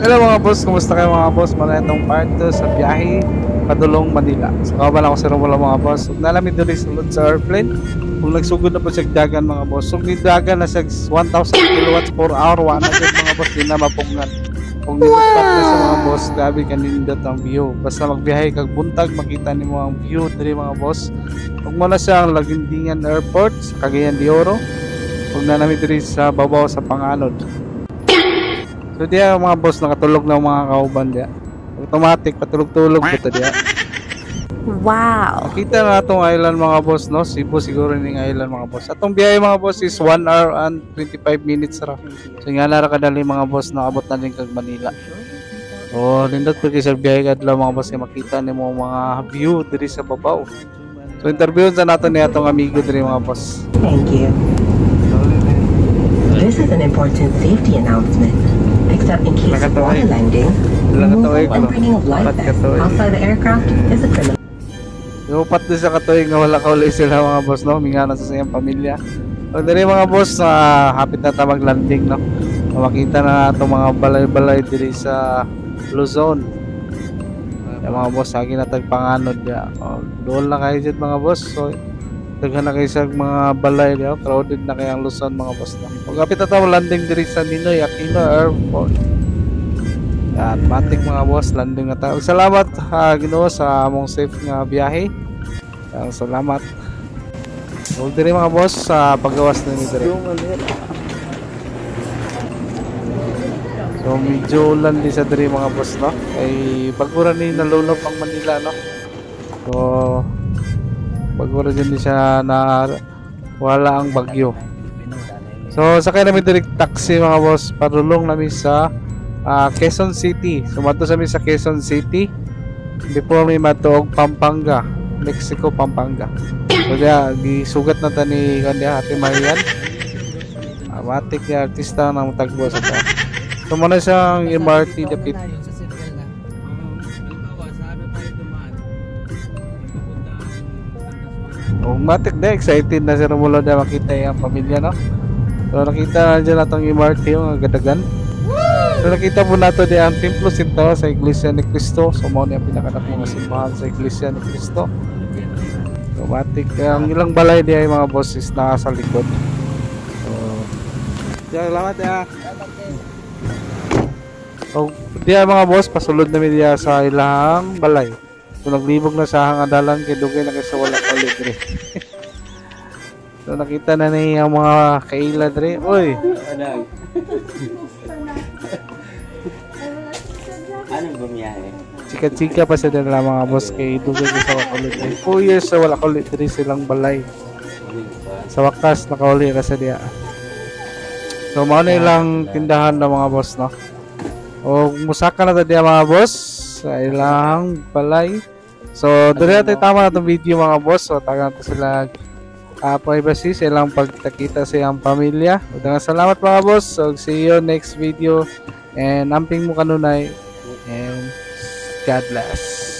Hello mga boss, kumusta kayo mga boss? Magandang part 2 sa biyahe padulong Manila. So kaban ako sa Romulo mga boss. Ug nalami diri sulod sa airplane. Kung nagsugod na po sa dagan mga boss. Ug ni dagan na sa 1,000 kilowatts per hour wa na gid mga boss, di na mapungan. Kung nilugpat na sa mga boss, grabe kanindot ang view. Basta magbiyahe kag buntag makita nimo ang view diri mga boss. Ug mo na siya ang Lagindingan Airport sa Cagayan de Oro. Ug nalami diri sa babaw sa Panganod. So diya mga boss nakatulog na mga kauban diya. Automatic patulog-tulog dito diya. Wow. Nakita na itong island mga boss no. Cebu siguro ning island mga boss. Atong biyahe mga boss is 1 hour and 25 minutes ra. So nga na ra kadali mga boss na abot na din kag Manila. So nindot ko sa biyahe kadlaw mga boss kay makita nimo mga view diri sa babaw. So interview sa nato ni atong amigo diri mga boss. Thank you. This is an important safety announcement. Except in case of water landing, removal and bringing of life vests outside the aircraft is a criminal. Yung upat din sa katuig nga wala kauli sila mga boss no, minganan sa siyang pamilya. So diri mga boss, hapit na ta mag-landing no. Makita na itong mga balay-balay diri sa Luzon. Yung mga boss, lagi na tagpanganod ya. Doon na kayo dyan mga boss. So daghan na kayo sa mga balay ya, crowded na kayang Luzon mga boss no. Pagkapit na ta landing diri sa Ninoy Aquino Airport. Yan, matik mga boss, landing na tayo. Salamat Ginoo sa among safe nga biyahe. Salamat. Huwag diri mga boss sa paggawas na ni diri. So medyo ulan di sa diri mga boss no. Ay pagura ni nalulog ang Manila no. So pagura din siya na wala ang bagyo. So sakay namin direct taxi mga boss, padulong namin sa Quezon City. Sumato kami sa Quezon City before may matuog Pampanga, Mexico, Pampanga. So diya gisugat na ta ni kandiya Ate Marian. Matik niya artista ng tagbo sa ta. So muna siyang MRT dapit. Matik na excited na si Romulo na makita yung pamilya no. So nakita na dyan natong MRT yung agadagan. So nakita po nato di ang Templo Sintawa sa Iglesia ni Cristo. So mao ni ang pinakanak mga simbahan sa Iglesia ni Cristo. So matik ang ilang balay di ay mga boss is nasa likod. So salamat ya. So di ay mga boss pasulod na mi diya sa ilang balay. So naglibog na sa hangadalan kay dugay na kay sa wala ulit diri. So nakita na ni ang mga kaila diri. Oy. Anong bumiyahe? Chika-chika pa sa nila mga boss kay dugay na sa wala ulit. 4 years sa wala ulit diri silang balay. Sa wakas nakauli ra sa diya. So mao na ilang tindahan ng mga boss no. O musaka na ta diya mga boss sa ilang balay. So, dali natin tama na itong video mga boss. So, tagan natin sila privacy sa ilang pagtakita sa iyang pamilya. Salamat mga boss. So, see you next video. And amping mo kanunay. And God bless.